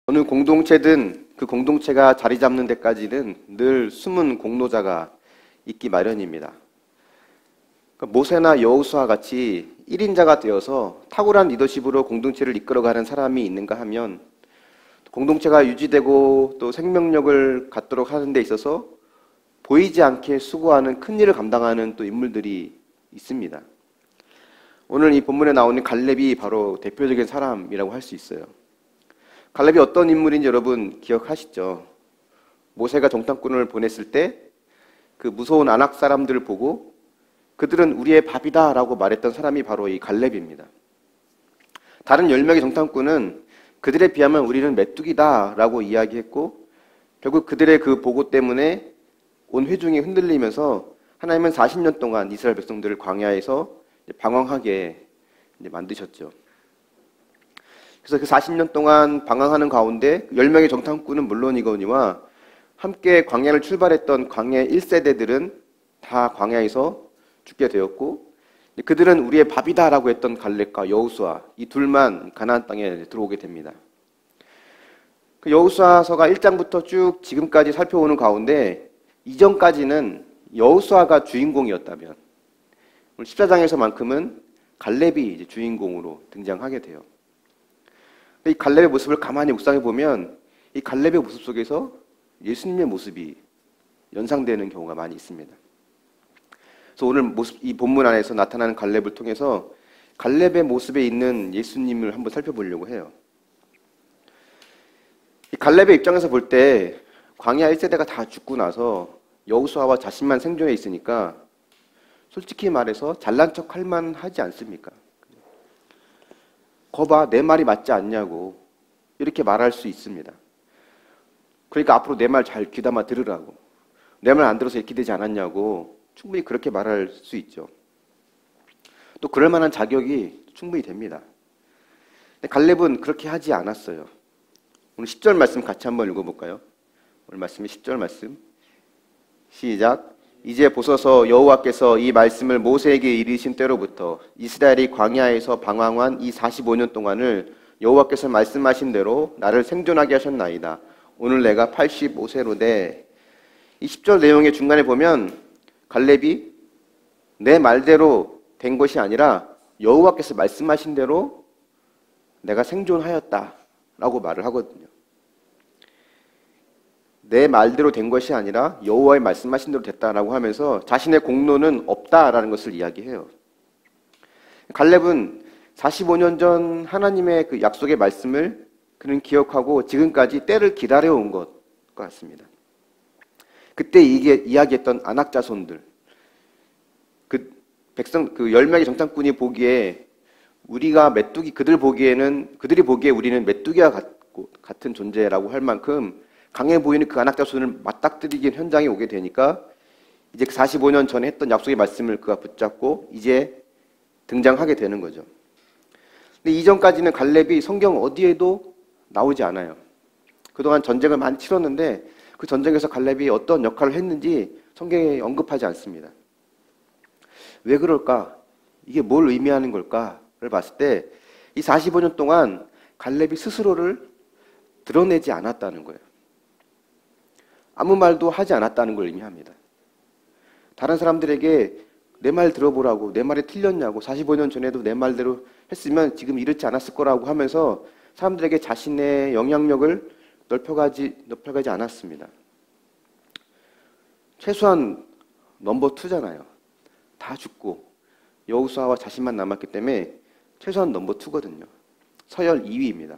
어느 공동체든 그 공동체가 자리 잡는 데까지는 늘 숨은 공로자가 있기 마련입니다. 모세나 여호수아 같이 1인자가 되어서 탁월한 리더십으로 공동체를 이끌어가는 사람이 있는가 하면 공동체가 유지되고 또 생명력을 갖도록 하는 데 있어서 보이지 않게 수고하는 큰 일을 감당하는 또 인물들이 있습니다. 오늘 이 본문에 나오는 갈렙이 바로 대표적인 사람이라고 할 수 있어요. 갈렙이 어떤 인물인지 여러분 기억하시죠? 모세가 정탐꾼을 보냈을 때 그 무서운 아낙 사람들을 보고 그들은 우리의 밥이다 라고 말했던 사람이 바로 이 갈렙입니다. 다른 10명의 정탐꾼은 그들에 비하면 우리는 메뚜기다 라고 이야기했고 결국 그들의 그 보고 때문에 온 회중이 흔들리면서 하나님은 40년 동안 이스라엘 백성들을 광야에서 방황하게 만드셨죠. 그래서 그 40년 동안 방황하는 가운데 10명의 정탐꾼은 물론이거니와 함께 광야를 출발했던 광야 1세대들은 다 광야에서 죽게 되었고 그들은 우리의 밥이다라고 했던 갈렙과 여호수아 이 둘만 가나안 땅에 들어오게 됩니다. 그 여호수아서가 1장부터 쭉 지금까지 살펴오는 가운데 이전까지는 여호수아가 주인공이었다면 오늘 14장에서만큼은 갈렙이 이제 주인공으로 등장하게 돼요. 이 갈렙의 모습을 가만히 묵상해 보면 이 갈렙의 모습 속에서 예수님의 모습이 연상되는 경우가 많이 있습니다. 그래서 오늘 이 본문 안에서 나타나는 갈렙을 통해서 갈렙의 모습에 있는 예수님을 한번 살펴보려고 해요. 이 갈렙의 입장에서 볼 때 광야 1세대가 다 죽고 나서 여호수아와 자신만 생존해 있으니까 솔직히 말해서 잘난 척 할 만하지 않습니까? 거봐 내 말이 맞지 않냐고 이렇게 말할 수 있습니다. 그러니까 앞으로 내 말 잘 귀담아 들으라고 내 말 안 들어서 이렇게 되지 않았냐고 충분히 그렇게 말할 수 있죠. 또 그럴 만한 자격이 충분히 됩니다. 근데 갈렙은 그렇게 하지 않았어요. 오늘 10절 말씀 같이 한번 읽어볼까요? 오늘 말씀이 10절 말씀 시작. 이제 보소서 여호와께서 이 말씀을 모세에게 이르신 때로부터 이스라엘이 광야에서 방황한 이 45년 동안을 여호와께서 말씀하신 대로 나를 생존하게 하셨나이다. 오늘 내가 85세로되 이 10절 내용의 중간에 보면 갈렙이 내 말대로 된 것이 아니라 여호와께서 말씀하신 대로 내가 생존하였다라고 말을 하거든요. 내 말대로 된 것이 아니라 여호와의 말씀하신 대로 됐다라고 하면서 자신의 공로는 없다라는 것을 이야기해요. 갈렙은 45년 전 하나님의 그 약속의 말씀을 그는 기억하고 지금까지 때를 기다려온 것 같습니다. 그때 이야기했던 아낙 자손들, 그 10명의 정탐꾼이 보기에 우리가 메뚜기, 그들이 보기에 우리는 메뚜기와 같은 존재라고 할 만큼 강해 보이는 그 아낙 자손을 맞닥뜨리는 현장에 오게 되니까 이제 그 45년 전에 했던 약속의 말씀을 그가 붙잡고 이제 등장하게 되는 거죠. 근데 이전까지는 갈렙이 성경 어디에도 나오지 않아요. 그동안 전쟁을 많이 치렀는데 그 전쟁에서 갈렙이 어떤 역할을 했는지 성경에 언급하지 않습니다. 왜 그럴까? 이게 뭘 의미하는 걸까를 봤을 때 이 45년 동안 갈렙이 스스로를 드러내지 않았다는 거예요. 아무 말도 하지 않았다는 걸 의미합니다. 다른 사람들에게 내 말 들어보라고, 내 말이 틀렸냐고, 45년 전에도 내 말대로 했으면 지금 이렇지 않았을 거라고 하면서 사람들에게 자신의 영향력을 넓혀가지 않았습니다. 최소한 넘버 2잖아요. 다 죽고 여호수아와 자신만 남았기 때문에 최소한 넘버 2거든요. 서열 2위입니다.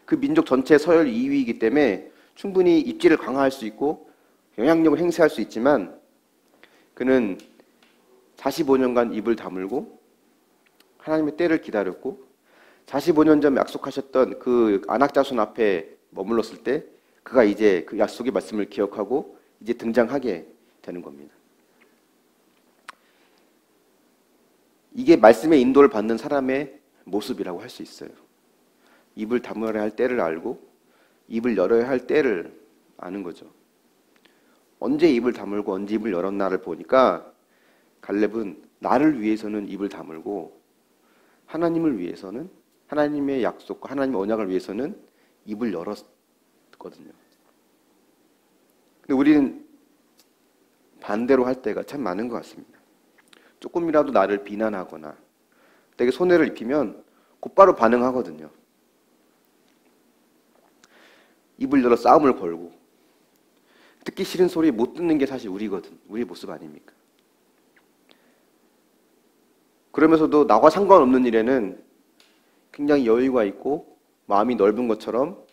그 민족 전체 서열 2위이기 때문에 충분히 입지를 강화할 수 있고 영향력을 행사할 수 있지만 그는 45년간 입을 다물고 하나님의 때를 기다렸고 45년 전 약속하셨던 그 아낙 자손 앞에 머물렀을 때 그가 이제 그 약속의 말씀을 기억하고 이제 등장하게 되는 겁니다. 이게 말씀의 인도를 받는 사람의 모습이라고 할 수 있어요. 입을 다물어야 할 때를 알고 입을 열어야 할 때를 아는 거죠. 언제 입을 다물고 언제 입을 열었나를 보니까 갈렙은 나를 위해서는 입을 다물고 하나님을 위해서는 하나님의 약속과 하나님의 언약을 위해서는 입을 열었거든요. 근데 우리는 반대로 할 때가 참 많은 것 같습니다. 조금이라도 나를 비난하거나 내게 손해를 입히면 곧바로 반응하거든요. 입을 열어 싸움을 걸고 듣기 싫은 소리 못 듣는 게 사실 우리거든. 우리 모습 아닙니까? 그러면서도 나와 상관없는 일에는 굉장히 여유가 있고 마음이 넓은 것처럼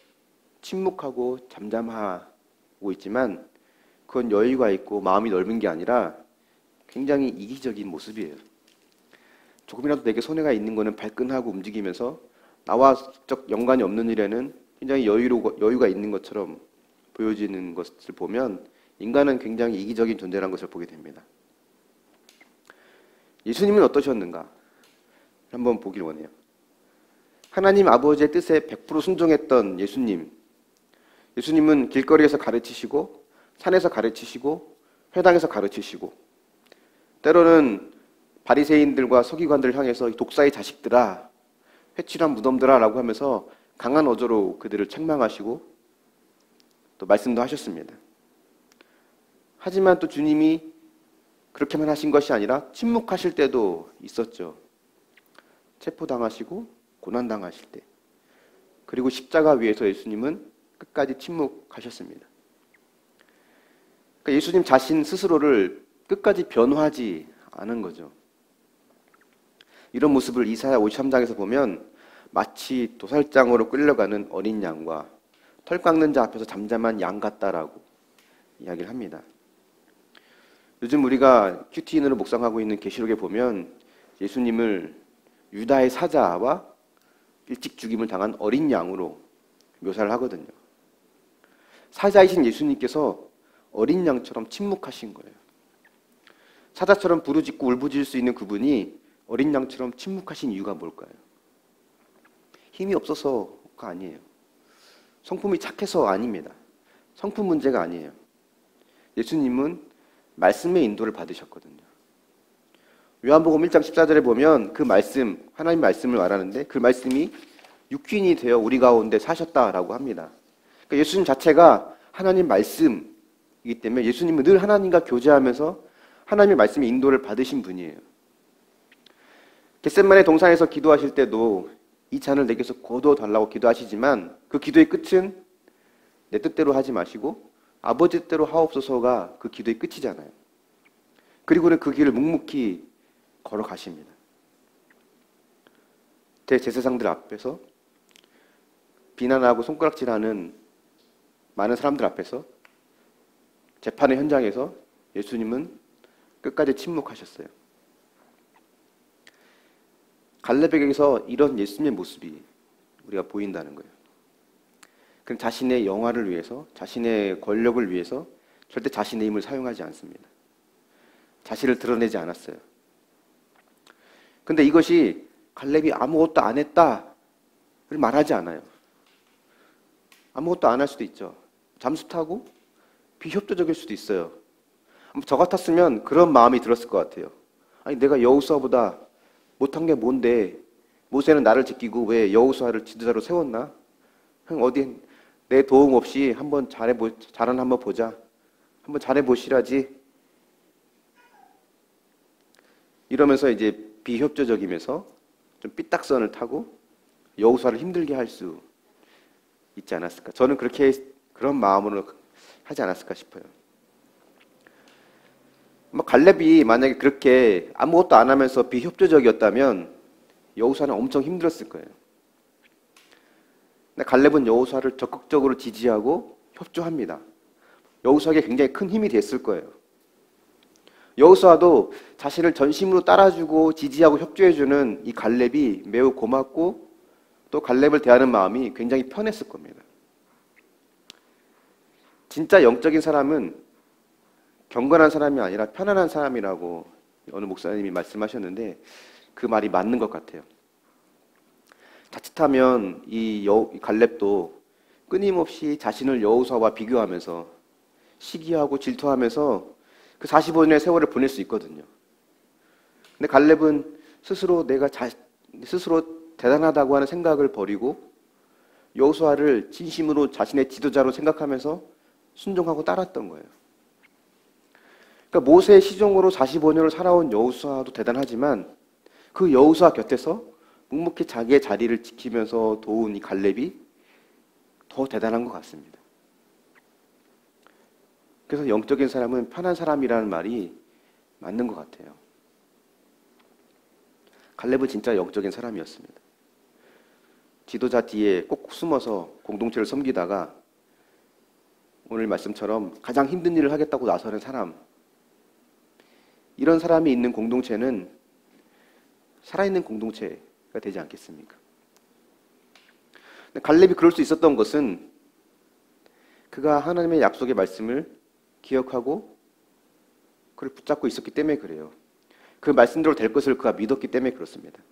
침묵하고 잠잠하고 있지만 그건 여유가 있고 마음이 넓은 게 아니라 굉장히 이기적인 모습이에요. 조금이라도 내게 손해가 있는 거는 발끈하고 움직이면서 나와 직접 연관이 없는 일에는 굉장히 여유가 있는 것처럼 보여지는 것을 보면 인간은 굉장히 이기적인 존재라는 것을 보게 됩니다. 예수님은 어떠셨는가? 한번 보길 원해요. 하나님 아버지의 뜻에 100% 순종했던 예수님. 예수님은 길거리에서 가르치시고 산에서 가르치시고 회당에서 가르치시고 때로는 바리새인들과 서기관들을 향해서 독사의 자식들아, 회칠한 무덤들아 라고 하면서 강한 어조로 그들을 책망하시고 또 말씀도 하셨습니다. 하지만 또 주님이 그렇게만 하신 것이 아니라 침묵하실 때도 있었죠. 체포당하시고 고난당하실 때. 그리고 십자가 위에서 예수님은 끝까지 침묵하셨습니다. 그러니까 예수님 자신 스스로를 끝까지 변호하지 않은 거죠. 이런 모습을 이사야 53장에서 보면 마치 도살장으로 끌려가는 어린 양과 털 깎는 자 앞에서 잠잠한 양 같다라고 이야기를 합니다. 요즘 우리가 큐티인으로 묵상하고 있는 계시록에 보면 예수님을 유다의 사자와 일찍 죽임을 당한 어린 양으로 묘사를 하거든요. 사자이신 예수님께서 어린 양처럼 침묵하신 거예요. 사자처럼 부르짖고 울부짖을 수 있는 그분이 어린 양처럼 침묵하신 이유가 뭘까요? 힘이 없어서가 아니에요. 성품이 착해서 아닙니다. 성품 문제가 아니에요. 예수님은 말씀의 인도를 받으셨거든요. 요한복음 1장 14절에 보면 그 말씀, 하나님 말씀을 말하는데 그 말씀이 육신이 되어 우리 가운데 사셨다라고 합니다. 그러니까 예수님 자체가 하나님 말씀이기 때문에 예수님은 늘 하나님과 교제하면서 하나님의 말씀의 인도를 받으신 분이에요. 겟세마네 동산에서 기도하실 때도 이 잔을 내게서 거두어달라고 기도하시지만 그 기도의 끝은 내 뜻대로 하지 마시고 아버지 뜻대로 하옵소서가 그 기도의 끝이잖아요. 그리고는 그 길을 묵묵히 걸어가십니다. 대제사장들 앞에서 비난하고 손가락질하는 많은 사람들 앞에서 재판의 현장에서 예수님은 끝까지 침묵하셨어요. 갈렙에게서 이런 예수님의 모습이 우리가 보인다는 거예요. 그는 자신의 영화를 위해서, 자신의 권력을 위해서 절대 자신의 힘을 사용하지 않습니다. 자신을 드러내지 않았어요. 근데 이것이 갈렙이 아무것도 안 했다를 말하지 않아요. 아무것도 안 할 수도 있죠. 잠수 타고 비협조적일 수도 있어요. 저 같았으면 그런 마음이 들었을 것 같아요. 아니 내가 여호수아보다 못한 게 뭔데 모세는 나를 지키고 왜 여호수아를 지도자로 세웠나? 어디 내 도움 없이 한번 잘하나 한번 보자. 한번 잘해보시라지. 이러면서 이제 비협조적이면서 좀 삐딱선을 타고 여호수아를 힘들게 할 수 있지 않았을까. 저는 그런 마음으로 하지 않았을까 싶어요. 갈렙이 만약에 그렇게 아무것도 안 하면서 비협조적이었다면 여호수아는 엄청 힘들었을 거예요. 근데 갈렙은 여호수아를 적극적으로 지지하고 협조합니다. 여호수아에게 굉장히 큰 힘이 됐을 거예요. 여호수아도 자신을 전심으로 따라주고 지지하고 협조해주는 이 갈렙이 매우 고맙고 또 갈렙을 대하는 마음이 굉장히 편했을 겁니다. 진짜 영적인 사람은 경건한 사람이 아니라 편안한 사람이라고 어느 목사님이 말씀하셨는데 그 말이 맞는 것 같아요. 자칫하면 이 갈렙도 끊임없이 자신을 여호수아와 비교하면서 시기하고 질투하면서 그 45년의 세월을 보낼 수 있거든요. 근데 갈렙은 스스로 대단하다고 하는 생각을 버리고 여호수아를 진심으로 자신의 지도자로 생각하면서 순종하고 따랐던 거예요. 그러니까 모세의 시종으로 45년을 살아온 여호수아도 대단하지만 그 여호수아 곁에서 묵묵히 자기의 자리를 지키면서 도운 이 갈렙이 더 대단한 것 같습니다. 그래서 영적인 사람은 편한 사람이라는 말이 맞는 것 같아요. 갈렙은 진짜 영적인 사람이었습니다. 지도자 뒤에 꼭 숨어서 공동체를 섬기다가 오늘 말씀처럼 가장 힘든 일을 하겠다고 나서는 사람, 이런 사람이 있는 공동체는 살아있는 공동체가 되지 않겠습니까? 갈렙이 그럴 수 있었던 것은 그가 하나님의 약속의 말씀을 기억하고 그를 붙잡고 있었기 때문에 그래요. 그 말씀대로 될 것을 그가 믿었기 때문에 그렇습니다.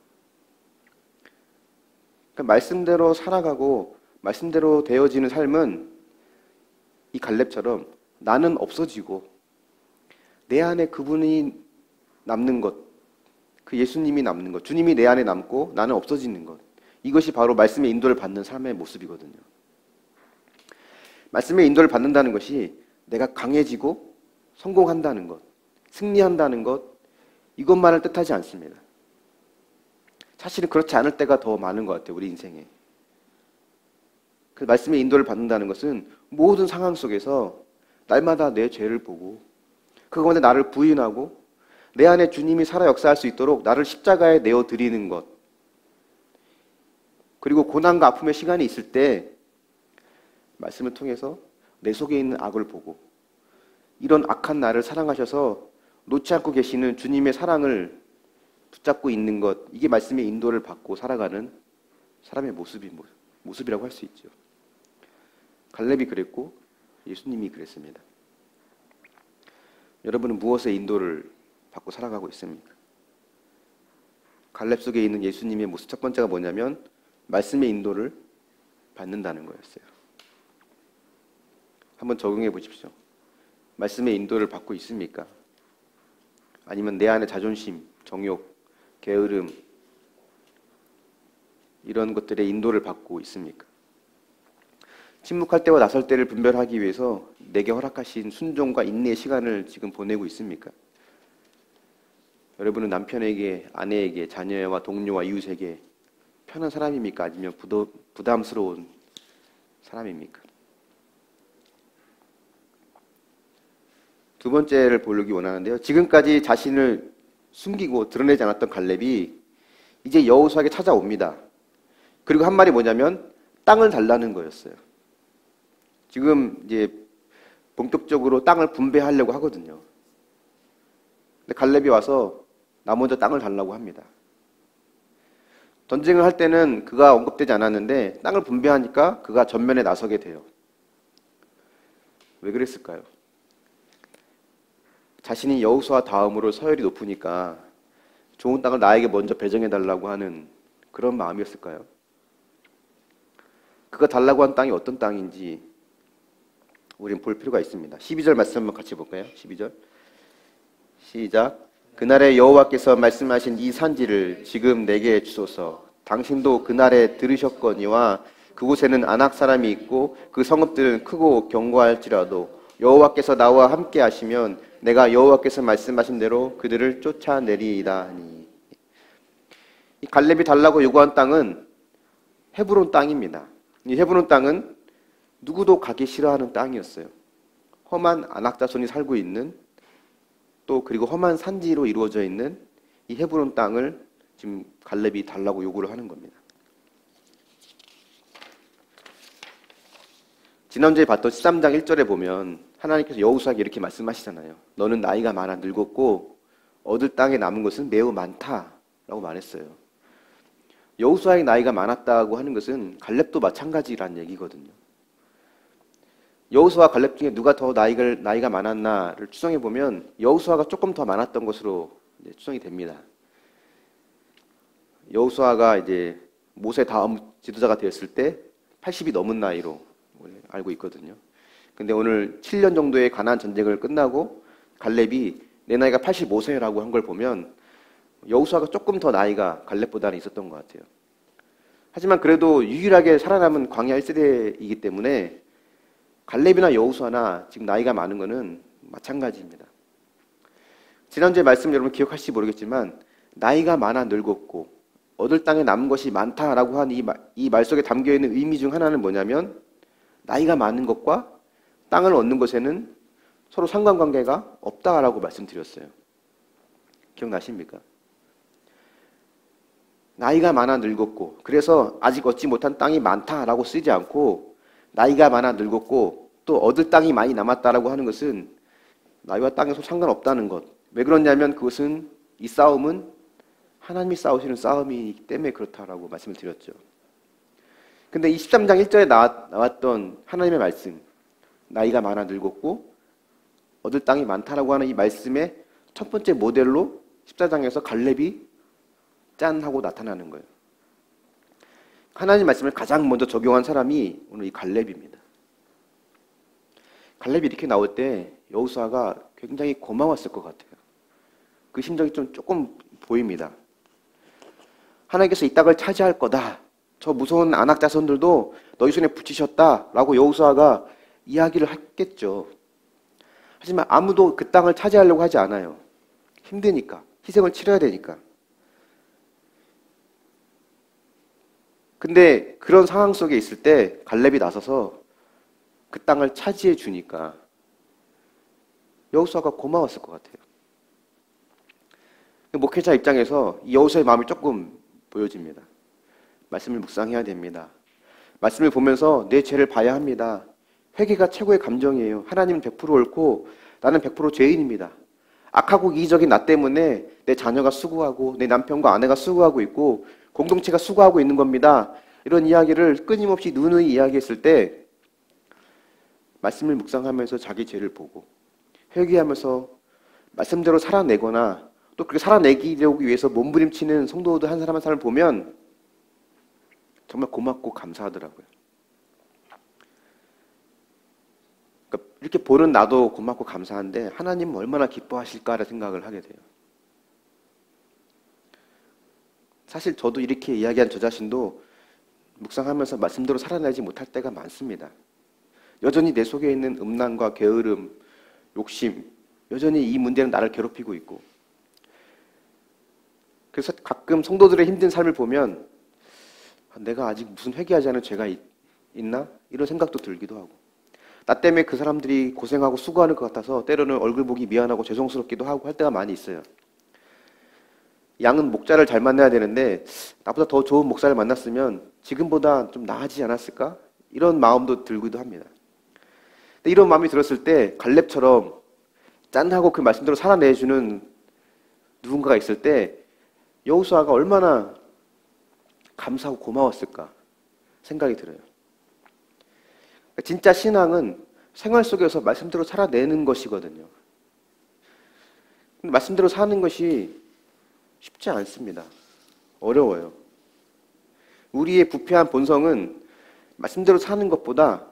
그러니까 말씀대로 살아가고 말씀대로 되어지는 삶은 이 갈렙처럼 나는 없어지고 내 안에 그분이 남는 것, 그 예수님이 남는 것, 주님이 내 안에 남고 나는 없어지는 것, 이것이 바로 말씀의 인도를 받는 삶의 모습이거든요. 말씀의 인도를 받는다는 것이 내가 강해지고 성공한다는 것, 승리한다는 것, 이것만을 뜻하지 않습니다. 사실은 그렇지 않을 때가 더 많은 것 같아요, 우리 인생에. 그 말씀의 인도를 받는다는 것은 모든 상황 속에서 날마다 내 죄를 보고 그 가운데 나를 부인하고 내 안에 주님이 살아 역사할 수 있도록 나를 십자가에 내어드리는 것, 그리고 고난과 아픔의 시간이 있을 때 말씀을 통해서 내 속에 있는 악을 보고 이런 악한 나를 사랑하셔서 놓지 않고 계시는 주님의 사랑을 붙잡고 있는 것, 이게 말씀의 인도를 받고 살아가는 사람의 모습이라고 할 수 있죠. 갈렙이 그랬고 예수님이 그랬습니다. 여러분은 무엇의 인도를 받고 살아가고 있습니까? 갈렙 속에 있는 예수님의 모습 첫 번째가 뭐냐면 말씀의 인도를 받는다는 거였어요. 한번 적용해 보십시오. 말씀의 인도를 받고 있습니까? 아니면 내 안에 자존심, 정욕, 게으름 이런 것들의 인도를 받고 있습니까? 침묵할 때와 나설 때를 분별하기 위해서 내게 허락하신 순종과 인내의 시간을 지금 보내고 있습니까? 여러분은 남편에게, 아내에게, 자녀와 동료와 이웃에게 편한 사람입니까? 아니면 부담스러운 사람입니까? 두 번째를 보기 원하는데요. 지금까지 자신을 숨기고 드러내지 않았던 갈렙이 이제 여호수아에게 찾아옵니다. 그리고 한 말이 뭐냐면 땅을 달라는 거였어요. 지금 이제 본격적으로 땅을 분배하려고 하거든요. 근데 갈렙이 와서 나 먼저 땅을 달라고 합니다. 전쟁을 할 때는 그가 언급되지 않았는데 땅을 분배하니까 그가 전면에 나서게 돼요. 왜 그랬을까요? 자신이 여호수아 다음으로 서열이 높으니까 좋은 땅을 나에게 먼저 배정해달라고 하는 그런 마음이었을까요? 그가 달라고 한 땅이 어떤 땅인지 우리는 볼 필요가 있습니다. 12절 말씀 한번 같이 볼까요? 12절 시작. 그날에 여호와께서 말씀하신 이 산지를 지금 내게 주소서. 당신도 그날에 들으셨거니와 그곳에는 아낙 사람이 있고 그 성읍들은 크고 견고할지라도 여호와께서 나와 함께 하시면 내가 여호와께서 말씀하신 대로 그들을 쫓아내리이다 하니. 이 갈렙이 달라고 요구한 땅은 헤브론 땅입니다. 이 헤브론 땅은 누구도 가기 싫어하는 땅이었어요. 험한 아낙 자손이 살고 있는 또 그리고 험한 산지로 이루어져 있는 이 헤브론 땅을 지금 갈렙이 달라고 요구를 하는 겁니다. 지난주에 봤던 13장 1절에 보면 하나님께서 여호수아에게 이렇게 말씀하시잖아요. 너는 나이가 많아 늙었고 얻을 땅에 남은 것은 매우 많다라고 말했어요. 여호수아의 나이가 많았다고 하는 것은 갈렙도 마찬가지라는 얘기거든요. 여호수아 갈렙 중에 누가 더 나이가 많았나를 추정해 보면 여호수아가 조금 더 많았던 것으로 추정이 됩니다. 여호수아가 이제 모세 다음 지도자가 되었을 때 80이 넘은 나이로 알고 있거든요. 근데 오늘 7년 정도의 가나안 전쟁을 끝나고 갈렙이 내 나이가 85세라고 한 걸 보면 여호수아가 조금 더 나이가 갈렙보다는 있었던 것 같아요. 하지만 그래도 유일하게 살아남은 광야 1세대이기 때문에 갈렙이나 여호수아나 지금 나이가 많은 것은 마찬가지입니다. 지난주에 말씀 여러분 기억하실지 모르겠지만 나이가 많아 늙었고 얻을 땅에 남은 것이 많다라고 한 이 말 속에 담겨있는 의미 중 하나는 뭐냐면 나이가 많은 것과 땅을 얻는 것에는 서로 상관관계가 없다라고 말씀드렸어요. 기억나십니까? 나이가 많아 늙었고 그래서 아직 얻지 못한 땅이 많다라고 쓰지 않고 나이가 많아 늙었고 또 얻을 땅이 많이 남았다라고 하는 것은 나이와 땅에 서로 상관없다는 것. 왜 그러냐면 그것은 이 싸움은 하나님이 싸우시는 싸움이기 때문에 그렇다라고 말씀을 드렸죠. 근데 이 13장 1절에 나왔던 하나님의 말씀, 나이가 많아 늙었고 얻을 땅이 많다라고 하는 이 말씀의 첫 번째 모델로 14장에서 갈렙이 짠 하고 나타나는 거예요. 하나님 말씀을 가장 먼저 적용한 사람이 오늘 이 갈렙입니다. 갈렙이 이렇게 나올 때 여호수아가 굉장히 고마웠을 것 같아요. 그 심정이 좀 조금 보입니다. 하나님께서 이 땅을 차지할 거다. 저 무서운 아낙 자손들도 너희 손에 붙이셨다라고 여호수아가 이야기를 했겠죠. 하지만 아무도 그 땅을 차지하려고 하지 않아요. 힘드니까, 희생을 치러야 되니까. 근데 그런 상황 속에 있을 때 갈렙이 나서서 그 땅을 차지해 주니까 여호수아가 고마웠을 것 같아요. 목회자 입장에서 이 여호수아의 마음이 조금 보여집니다. 말씀을 묵상해야 됩니다. 말씀을 보면서 내 죄를 봐야 합니다. 회개가 최고의 감정이에요. 하나님은 100% 옳고 나는 100% 죄인입니다. 악하고 이기적인 나 때문에 내 자녀가 수고하고 내 남편과 아내가 수고하고 있고 공동체가 수고하고 있는 겁니다. 이런 이야기를 끊임없이 누누이 이야기했을 때 말씀을 묵상하면서 자기 죄를 보고 회개하면서 말씀대로 살아내거나 또 그렇게 살아내기 위해서 몸부림치는 성도들 한 사람 한 사람을 보면 정말 고맙고 감사하더라고요. 그러니까 이렇게 보는 나도 고맙고 감사한데 하나님은 얼마나 기뻐하실까라는 생각을 하게 돼요. 사실 저도 이렇게 이야기한 저 자신도 묵상하면서 말씀대로 살아내지 못할 때가 많습니다. 여전히 내 속에 있는 음란과 게으름, 욕심, 여전히 이 문제는 나를 괴롭히고 있고 그래서 가끔 성도들의 힘든 삶을 보면 내가 아직 무슨 회개하지 않은 죄가 있나? 이런 생각도 들기도 하고 나 때문에 그 사람들이 고생하고 수고하는 것 같아서 때로는 얼굴 보기 미안하고 죄송스럽기도 하고 할 때가 많이 있어요. 양은 목자를 잘 만나야 되는데 나보다 더 좋은 목사를 만났으면 지금보다 좀 나아지지 않았을까? 이런 마음도 들기도 합니다. 근데 이런 마음이 들었을 때 갈렙처럼 짠하고 그 말씀대로 살아내주는 누군가가 있을 때 여호수아가 얼마나 감사하고 고마웠을까 생각이 들어요. 진짜 신앙은 생활 속에서 말씀대로 살아내는 것이거든요. 근데 말씀대로 사는 것이 쉽지 않습니다. 어려워요. 우리의 부패한 본성은 말씀대로 사는 것보다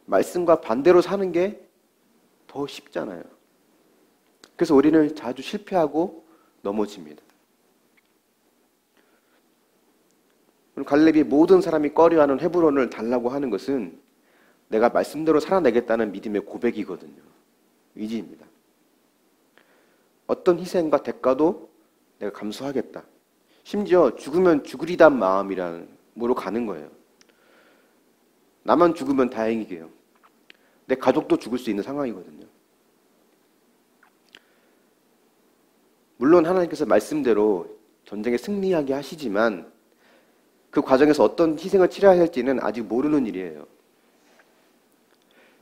말씀과 반대로 사는 게 더 쉽잖아요. 그래서 우리는 자주 실패하고 넘어집니다. 갈렙이 모든 사람이 꺼려하는 헤브론을 달라고 하는 것은 내가 말씀대로 살아내겠다는 믿음의 고백이거든요. 의지입니다. 어떤 희생과 대가도 내가 감수하겠다. 심지어 죽으면 죽으리단 마음으로 가는 거예요. 나만 죽으면 다행이게요. 내 가족도 죽을 수 있는 상황이거든요. 물론 하나님께서 말씀대로 전쟁에 승리하게 하시지만 그 과정에서 어떤 희생을 치러야 할지는 아직 모르는 일이에요.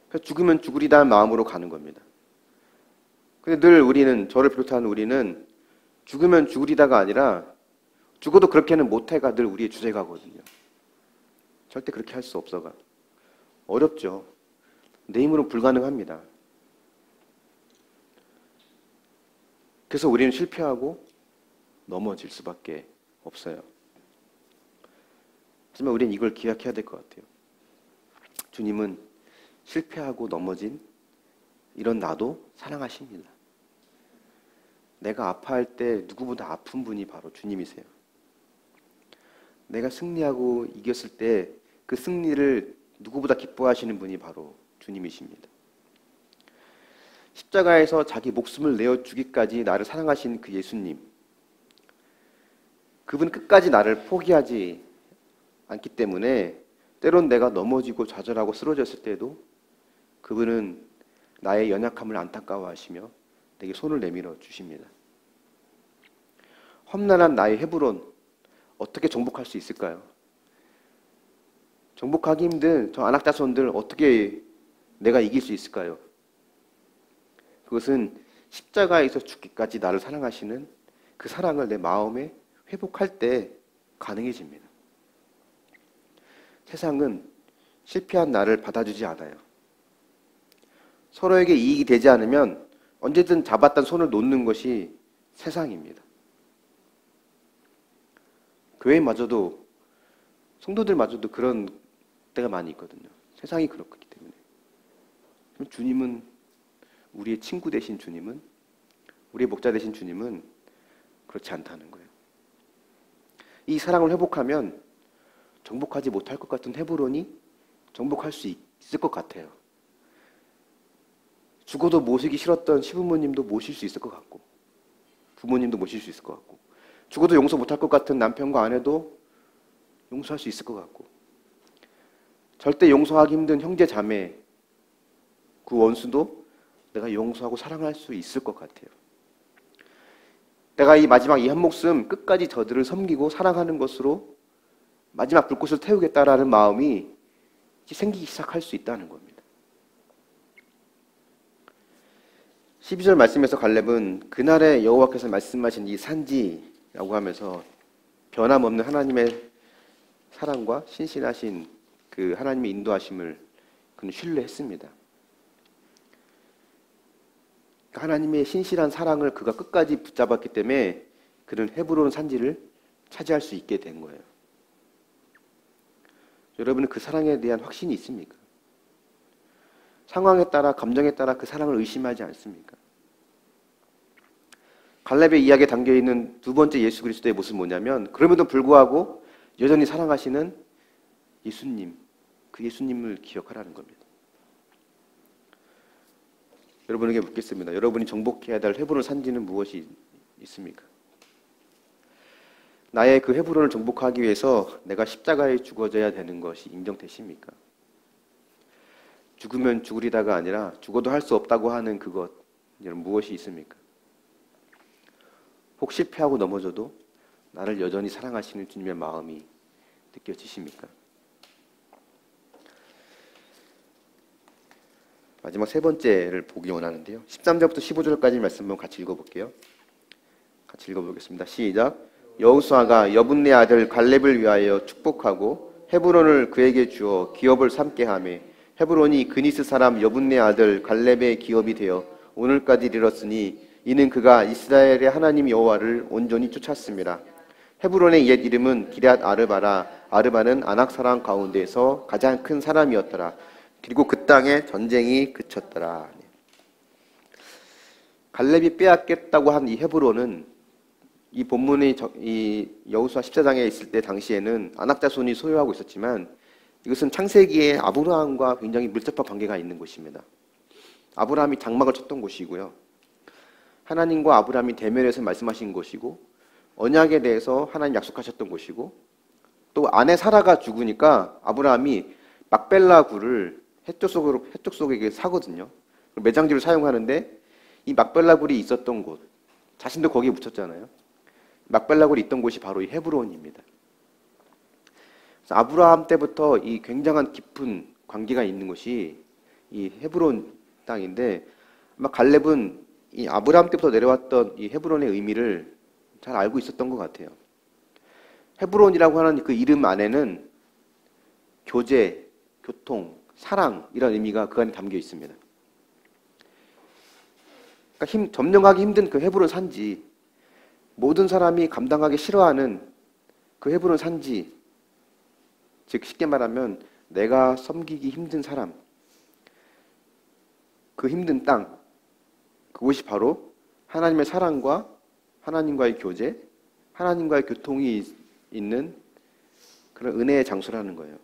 그래서 죽으면 죽으리다는 마음으로 가는 겁니다. 근데 늘 우리는, 저를 비롯한 우리는 죽으면 죽으리다가 아니라 죽어도 그렇게는 못해가 늘 우리의 주제가거든요. 절대 그렇게 할 수 없어가. 어렵죠. 내 힘으로 불가능합니다. 그래서 우리는 실패하고 넘어질 수밖에 없어요. 하지만 우리는 이걸 기억해야 될 것 같아요. 주님은 실패하고 넘어진 이런 나도 사랑하십니다. 내가 아파할 때 누구보다 아픈 분이 바로 주님이세요. 내가 승리하고 이겼을 때 그 승리를 누구보다 기뻐하시는 분이 바로 주님이십니다. 십자가에서 자기 목숨을 내어주기까지 나를 사랑하신 그 예수님, 그분 끝까지 나를 포기하지 않기 때문에 때론 내가 넘어지고 좌절하고 쓰러졌을 때도 그분은 나의 연약함을 안타까워하시며 내게 손을 내밀어 주십니다. 험난한 나의 헤브론 어떻게 정복할 수 있을까요? 정복하기 힘든 저 안악자손들 어떻게 내가 이길 수 있을까요? 그것은 십자가에서 죽기까지 나를 사랑하시는 그 사랑을 내 마음에 회복할 때 가능해집니다. 세상은 실패한 나를 받아주지 않아요. 서로에게 이익이 되지 않으면 언제든 잡았던 손을 놓는 것이 세상입니다. 교회마저도, 성도들마저도 그런 때가 많이 있거든요. 세상이 그렇기 때문에. 주님은, 우리의 친구 되신 주님은, 우리의 목자 되신 주님은 그렇지 않다는 거예요. 이 사랑을 회복하면 정복하지 못할 것 같은 헤브론이 정복할 수 있을 것 같아요. 죽어도 모시기 싫었던 시부모님도 모실 수 있을 것 같고, 부모님도 모실 수 있을 것 같고, 죽어도 용서 못할 것 같은 남편과 아내도 용서할 수 있을 것 같고, 절대 용서하기 힘든 형제 자매, 그 원수도 내가 용서하고 사랑할 수 있을 것 같아요. 내가 이 마지막 이 한 목숨 끝까지 저들을 섬기고 사랑하는 것으로 마지막 불꽃을 태우겠다라는 마음이 생기기 시작할 수 있다는 겁니다. 12절 말씀에서 갈렙은 그날에 여호와께서 말씀하신 이 산지라고 하면서 변함없는 하나님의 사랑과 신실하신 그 하나님의 인도하심을 그는 신뢰했습니다. 하나님의 신실한 사랑을 그가 끝까지 붙잡았기 때문에 그는 헤브론 산지를 차지할 수 있게 된 거예요. 여러분은 그 사랑에 대한 확신이 있습니까? 상황에 따라, 감정에 따라 그 사랑을 의심하지 않습니까? 갈렙의 이야기에 담겨있는 두 번째 예수 그리스도의 모습은 뭐냐면, 그럼에도 불구하고 여전히 사랑하시는 예수님, 그 예수님을 기억하라는 겁니다. 여러분에게 묻겠습니다. 여러분이 정복해야 될 헤브론 산지는 무엇이 있습니까? 나의 그 헤브론을 정복하기 위해서 내가 십자가에 죽어져야 되는 것이 인정되십니까? 죽으면 죽으리다가 아니라 죽어도 할 수 없다고 하는 그것, 여러분 무엇이 있습니까? 혹 실패하고 넘어져도 나를 여전히 사랑하시는 주님의 마음이 느껴지십니까? 마지막 세 번째를 보기 원하는데요. 13절부터 15절까지 말씀 한번 같이 읽어볼게요. 같이 읽어보겠습니다. 시작. 여호수아가 여분네 아들 갈렙을 위하여 축복하고 헤브론을 그에게 주어 기업을 삼게 하며 헤브론이 그니스 사람 여분네 아들 갈렙의 기업이 되어 오늘까지 이르렀으니 이는 그가 이스라엘의 하나님 여호와를 온전히 쫓았습니다. 헤브론의 옛 이름은 기럇 아르바라. 아르바는 아낙 사람 가운데서 가장 큰 사람이었더라. 그리고 그 땅에 전쟁이 그쳤더라. 갈렙이 빼앗겠다고 한 이 헤브론은 이 본문의 이 여호수아 14장에 있을 때 당시에는 아낙 자손이 소유하고 있었지만 이것은 창세기에 아브라함과 굉장히 밀접한 관계가 있는 곳입니다. 아브라함이 장막을 쳤던 곳이고요. 하나님과 아브라함이 대면해서 말씀하신 곳이고 언약에 대해서 하나님 약속하셨던 곳이고 또 아내 사라가 죽으니까 아브라함이 막벨라 굴을 해쪽 속에 사거든요. 매장지를 사용하는데 이 막벨라 굴이 있었던 곳, 자신도 거기에 묻혔잖아요. 막벨라 굴이 있던 곳이 바로 이 헤브론입니다. 그래서 아브라함 때부터 이 굉장한 깊은 관계가 있는 곳이 이 헤브론 땅인데 아마 갈렙은 이 아브라함 때부터 내려왔던 이 헤브론의 의미를 잘 알고 있었던 것 같아요. 헤브론이라고 하는 그 이름 안에는 교제, 교통, 사랑 이런 의미가 그 안에 담겨 있습니다. 그러니까 점령하기 힘든 그 헤브론 산지, 모든 사람이 감당하기 싫어하는 그 헤브론 산지, 즉 쉽게 말하면 내가 섬기기 힘든 사람, 그 힘든 땅, 그곳이 바로 하나님의 사랑과 하나님과의 교제, 하나님과의 교통이 있는 그런 은혜의 장소라는 거예요.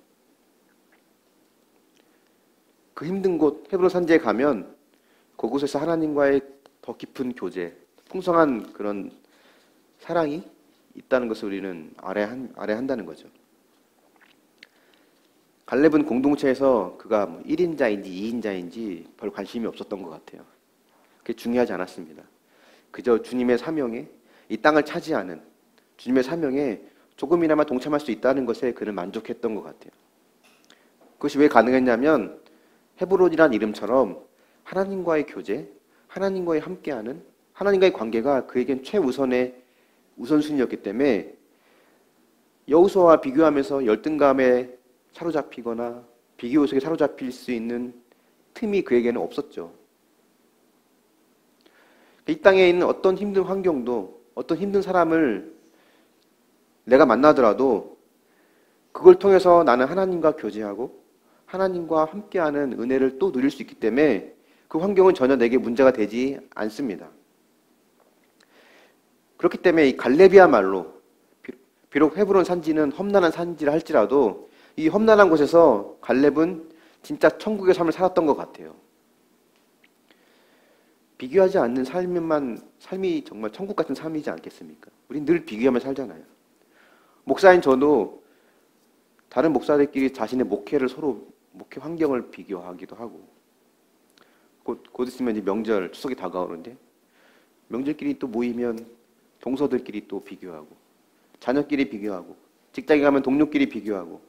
그 힘든 곳 헤브론 산지에 가면 그곳에서 하나님과의 더 깊은 교제, 풍성한 그런 사랑이 있다는 것을 우리는 알아야 한다는 거죠. 갈렙은 공동체에서 그가 1인자인지 2인자인지 별 관심이 없었던 것 같아요. 그게 중요하지 않았습니다. 그저 주님의 사명에, 이 땅을 차지하는 주님의 사명에 조금이나마 동참할 수 있다는 것에 그는 만족했던 것 같아요. 그것이 왜 가능했냐면 헤브론이란 이름처럼 하나님과의 교제, 하나님과의 함께하는 하나님과의 관계가 그에겐 최우선의 우선순위였기 때문에 여호수아와 비교하면서 열등감에 사로잡히거나 비교 속에 사로잡힐 수 있는 틈이 그에게는 없었죠. 이 땅에 있는 어떤 힘든 환경도, 어떤 힘든 사람을 내가 만나더라도 그걸 통해서 나는 하나님과 교제하고 하나님과 함께하는 은혜를 또 누릴 수 있기 때문에 그 환경은 전혀 내게 문제가 되지 않습니다. 그렇기 때문에 이 갈렙이야말로 비록 헤브론 산지는 험난한 산지라 할지라도 이 험난한 곳에서 갈렙은 진짜 천국의 삶을 살았던 것 같아요. 비교하지 않는 삶이 정말 천국 같은 삶이지 않겠습니까? 우린 늘 비교하며 살잖아요. 목사인 저도 다른 목사들끼리 자신의 목회 환경을 비교하기도 하고 곧 있으면 이제 명절, 추석이 다가오는데 명절끼리 또 모이면 동서들끼리 또 비교하고 자녀끼리 비교하고 직장에 가면 동료끼리 비교하고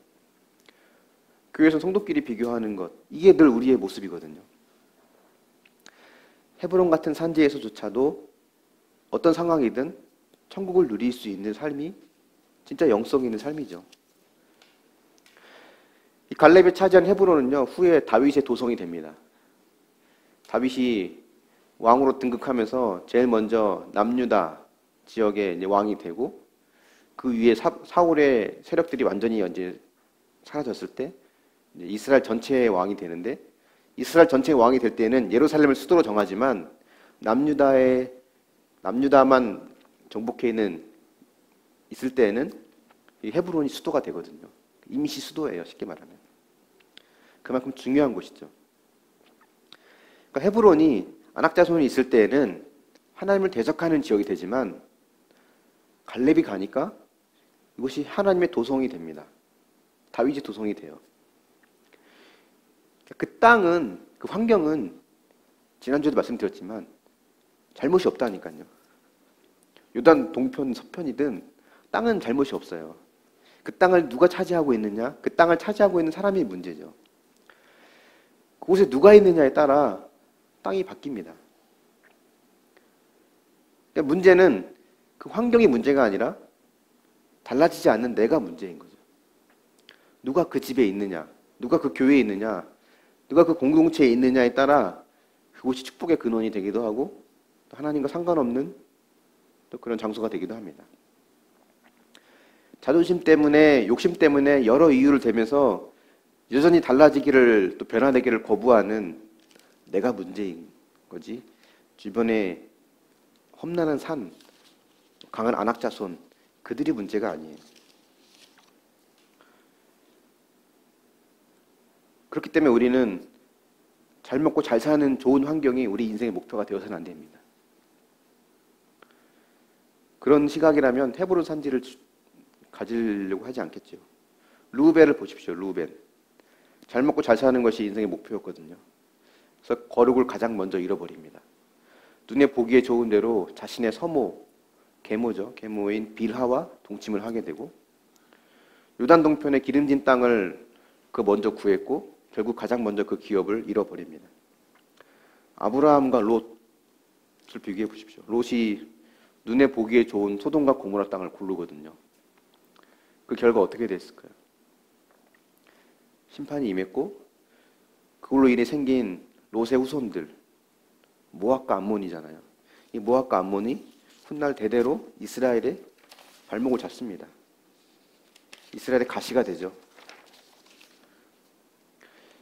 교회에서 성도끼리 비교하는 것, 이게 늘 우리의 모습이거든요. 헤브론 같은 산지에서조차도 어떤 상황이든 천국을 누릴 수 있는 삶이 진짜 영성 있는 삶이죠. 이 갈렙이 차지한 헤브론은요, 후에 다윗의 도성이 됩니다. 다윗이 왕으로 등극하면서 제일 먼저 남유다 지역의 이제 왕이 되고 그 위에 사울의 세력들이 완전히 이제 사라졌을 때 이제 이스라엘 전체의 왕이 되는데, 이스라엘 전체의 왕이 될 때는 예루살렘을 수도로 정하지만 남유다만 정복해 있을 때에는 이 헤브론이 수도가 되거든요. 임시 수도예요, 쉽게 말하면. 그만큼 중요한 곳이죠. 그러니까 헤브론이 안악자손이 있을 때에는 하나님을 대적하는 지역이 되지만 갈렙이 가니까 이곳이 하나님의 도성이 됩니다. 다윗의 도성이 돼요. 그 땅은, 그 환경은 지난주에도 말씀드렸지만 잘못이 없다니까요. 요단 동편, 서편이든 땅은 잘못이 없어요. 그 땅을 누가 차지하고 있느냐, 그 땅을 차지하고 있는 사람이 문제죠. 그곳에 누가 있느냐에 따라 땅이 바뀝니다. 그러니까 문제는 그 환경이 문제가 아니라 달라지지 않는 내가 문제인 거죠. 누가 그 집에 있느냐, 누가 그 교회에 있느냐, 누가 그 공동체에 있느냐에 따라 그곳이 축복의 근원이 되기도 하고 또 하나님과 상관없는 또 그런 장소가 되기도 합니다. 자존심 때문에, 욕심 때문에 여러 이유를 대면서 여전히 달라지기를 또 변화되기를 거부하는 내가 문제인 거지, 주변에 험난한 산, 강한 안악자손, 그들이 문제가 아니에요. 그렇기 때문에 우리는 잘 먹고 잘 사는 좋은 환경이 우리 인생의 목표가 되어서는 안 됩니다. 그런 시각이라면 헤브론 산지를 가지려고 하지 않겠죠. 루벤을 보십시오. 루벤. 잘 먹고 잘 사는 것이 인생의 목표였거든요. 그래서 거룩을 가장 먼저 잃어버립니다. 눈에 보기에 좋은 대로 자신의 계모죠. 계모인 빌하와 동침을 하게 되고, 요단 동편의 기름진 땅을 먼저 구했고 결국 가장 먼저 그 기업을 잃어버립니다. 아브라함과 롯을 비교해 보십시오. 롯이 눈에 보기에 좋은 소돔과 고모라 땅을 고르거든요. 그 결과 어떻게 됐을까요? 심판이 임했고 그걸로 인해 생긴 롯의 후손들, 모압과 암몬이잖아요. 이 모압과 암몬이 훗날 대대로 이스라엘의 발목을 잡습니다. 이스라엘의 가시가 되죠.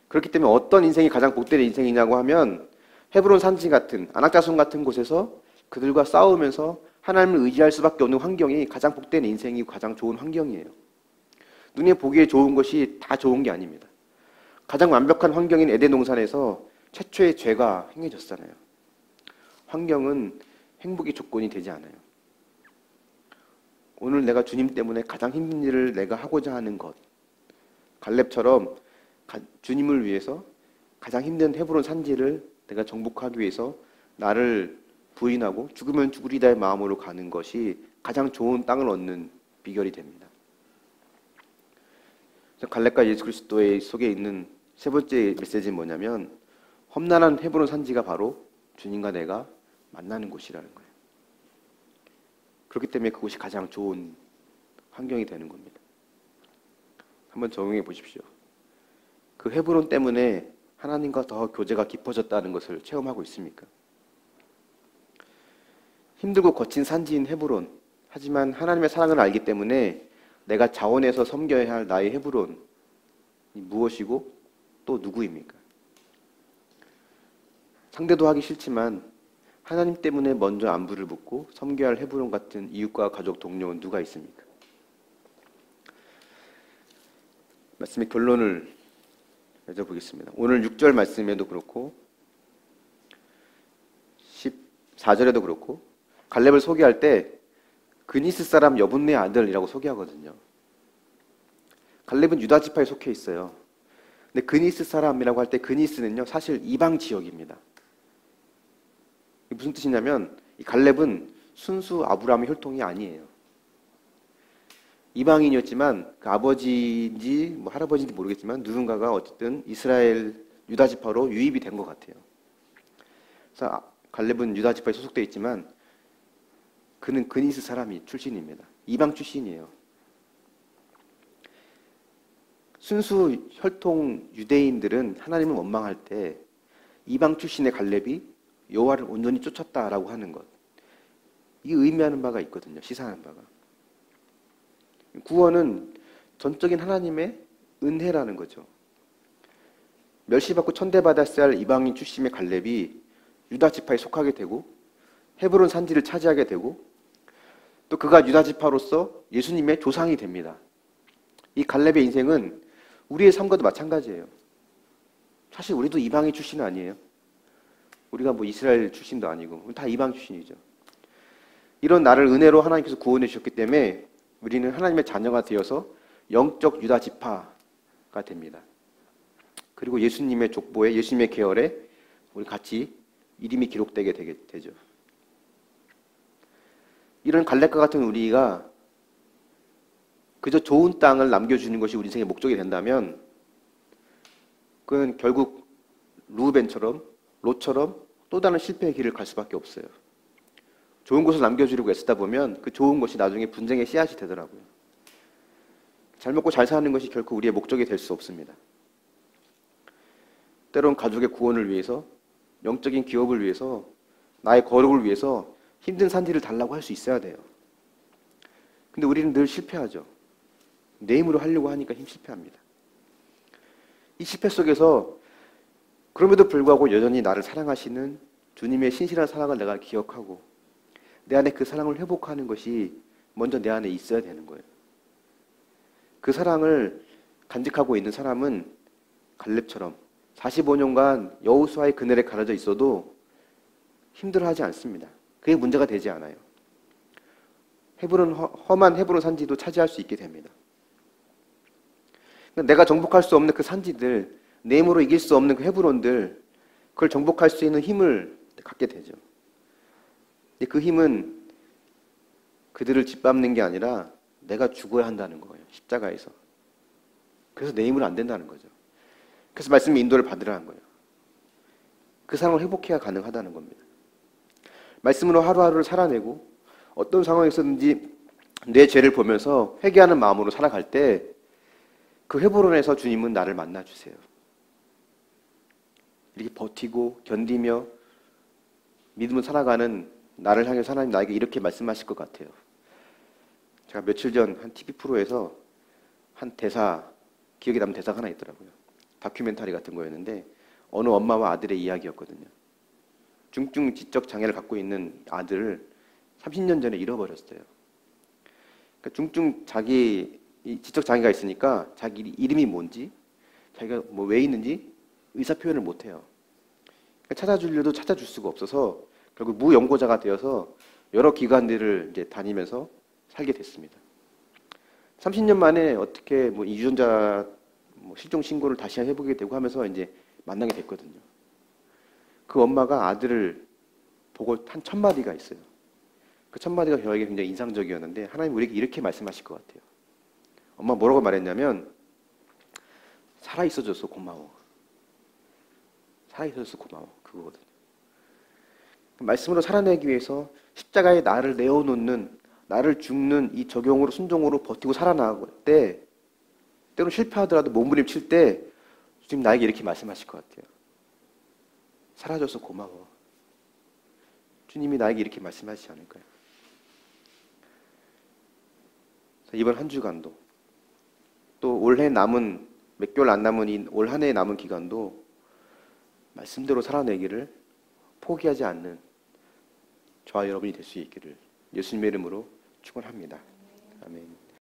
그렇기 때문에 어떤 인생이 가장 복된 인생이냐고 하면 헤브론 산지 같은, 안악자손 같은 곳에서 그들과 싸우면서 하나님을 의지할 수밖에 없는 환경이 가장 복된 인생이고 가장 좋은 환경이에요. 눈에 보기에 좋은 것이 다 좋은 게 아닙니다. 가장 완벽한 환경인 에덴 동산에서 최초의 죄가 행해졌잖아요. 환경은 행복의 조건이 되지 않아요. 오늘 내가 주님 때문에 가장 힘든 일을 내가 하고자 하는 것, 갈렙처럼 주님을 위해서 가장 힘든 헤브론 산지를 내가 정복하기 위해서 나를 부인하고 죽으면 죽으리다의 마음으로 가는 것이 가장 좋은 땅을 얻는 비결이 됩니다. 갈렙과 예수 그리스도의 속에 있는 세 번째 메시지는 뭐냐면 험난한 헤브론 산지가 바로 주님과 내가 만나는 곳이라는 거예요. 그렇기 때문에 그곳이 가장 좋은 환경이 되는 겁니다. 한번 적용해 보십시오. 그 헤브론 때문에 하나님과 더 교제가 깊어졌다는 것을 체험하고 있습니까? 힘들고 거친 산지인 헤브론, 하지만 하나님의 사랑을 알기 때문에 내가 자원해서 섬겨야 할 나의 헤브론이 무엇이고 또 누구입니까? 상대도 하기 싫지만 하나님 때문에 먼저 안부를 묻고 섬겨야 할 헤브론 같은 이웃과 가족 동료는 누가 있습니까? 말씀의 결론을 맺어보겠습니다. 오늘 6절 말씀에도 그렇고 14절에도 그렇고 갈렙을 소개할 때 그니스 사람 여분네 아들이라고 소개하거든요. 갈렙은 유다 지파에 속해 있어요. 근데 그니스 사람이라고 할 때 그니스는요 사실 이방 지역입니다. 이게 무슨 뜻이냐면 이 갈렙은 순수 아브라함의 혈통이 아니에요. 이방인이었지만 그 아버지인지 뭐 할아버지인지 모르겠지만 누군가가 어쨌든 이스라엘 유다 지파로 유입이 된 것 같아요. 그래서 갈렙은 유다 지파에 소속되어 있지만 그는 그니스 사람이 출신입니다. 이방 출신이에요. 순수 혈통 유대인들은 하나님을 원망할 때 이방 출신의 갈렙이 여호와를 온전히 쫓았다라고 하는 것, 이게 의미하는 바가 있거든요. 시사하는 바가. 구원은 전적인 하나님의 은혜라는 거죠. 멸시받고 천대받았어야 할 이방인 출신의 갈렙이 유다 지파에 속하게 되고 헤브론 산지를 차지하게 되고 또 그가 유다 지파로서 예수님의 조상이 됩니다. 이 갈렙의 인생은 우리의 삶과도 마찬가지예요. 사실 우리도 이방인 출신은 아니에요. 우리가 뭐 이스라엘 출신도 아니고 다 이방 출신이죠. 이런 나를 은혜로 하나님께서 구원해 주셨기 때문에 우리는 하나님의 자녀가 되어서 영적 유다 지파가 됩니다. 그리고 예수님의 족보에 예수님의 계열에 우리 같이 이름이 기록되게 되죠. 이런 갈렙과 같은 우리가 그저 좋은 땅을 남겨주는 것이 우리 인생의 목적이 된다면 그건 결국 루벤처럼 롯처럼 또 다른 실패의 길을 갈 수밖에 없어요. 좋은 것을 남겨주려고 애쓰다 보면 그 좋은 것이 나중에 분쟁의 씨앗이 되더라고요. 잘 먹고 잘 사는 것이 결코 우리의 목적이 될 수 없습니다. 때론 가족의 구원을 위해서, 영적인 기업을 위해서, 나의 거룩을 위해서 힘든 산지를 달라고 할 수 있어야 돼요. 근데 우리는 늘 실패하죠. 내 힘으로 하려고 하니까 실패합니다. 이 실패 속에서 그럼에도 불구하고 여전히 나를 사랑하시는 주님의 신실한 사랑을 내가 기억하고 내 안에 그 사랑을 회복하는 것이 먼저 내 안에 있어야 되는 거예요. 그 사랑을 간직하고 있는 사람은 갈렙처럼 45년간 여호수아의 그늘에 가려져 있어도 힘들어하지 않습니다. 그게 문제가 되지 않아요. 험한 헤브론 산지도 차지할 수 있게 됩니다. 내가 정복할 수 없는 그 산지들, 내 힘으로 이길 수 없는 그 헤브론들, 그걸 정복할 수 있는 힘을 갖게 되죠. 근데 그 힘은 그들을 짓밟는 게 아니라 내가 죽어야 한다는 거예요. 십자가에서. 그래서 내 힘으로 안 된다는 거죠. 그래서 말씀의 인도를 받으라는 거예요. 그 상황을 회복해야 가능하다는 겁니다. 말씀으로 하루하루를 살아내고 어떤 상황에서든지 내 죄를 보면서 회개하는 마음으로 살아갈 때 그 헤브론에서 주님은 나를 만나주세요. 이렇게 버티고 견디며 믿음을 살아가는 나를 향해서 하나님 나에게 이렇게 말씀하실 것 같아요. 제가 며칠 전 한 TV 프로에서 한 대사, 기억에 남는 대사가 하나 있더라고요. 다큐멘터리 같은 거였는데 어느 엄마와 아들의 이야기였거든요. 중증 지적 장애를 갖고 있는 아들을 30년 전에 잃어버렸어요. 그러니까 중증 자기 이 지적 장애가 있으니까 자기 이름이 뭔지, 자기가 뭐 왜 있는지 의사 표현을 못 해요. 그러니까 찾아주려도 찾아줄 수가 없어서 결국 무연고자가 되어서 여러 기관들을 이제 다니면서 살게 됐습니다. 30년 만에 어떻게 뭐 이 유전자 뭐 실종 신고를 다시 해보게 되고 하면서 이제 만나게 됐거든요. 그 엄마가 아들을 보고 한 첫 마디가 있어요. 그 첫 마디가 저에게 굉장히 인상적이었는데 하나님 우리에게 이렇게 말씀하실 것 같아요. 엄마 뭐라고 말했냐면 살아있어줘서 고마워. 살아있어줘서 고마워. 그거거든요. 말씀으로 살아내기 위해서 십자가에 나를 내어놓는 나를 죽는 이 적용으로 순종으로 버티고 살아나갈 때 때로는 실패하더라도 몸부림칠 때 주님 나에게 이렇게 말씀하실 것 같아요. 살아줘서 고마워. 주님이 나에게 이렇게 말씀하시지 않을까요? 이번 한 주간도 또 올해 남은 몇 개월 안 남은 올 한 해에 남은 기간도 말씀대로 살아내기를 포기하지 않는 저와 여러분이 될 수 있기를 예수님의 이름으로 축원합니다. 아멘.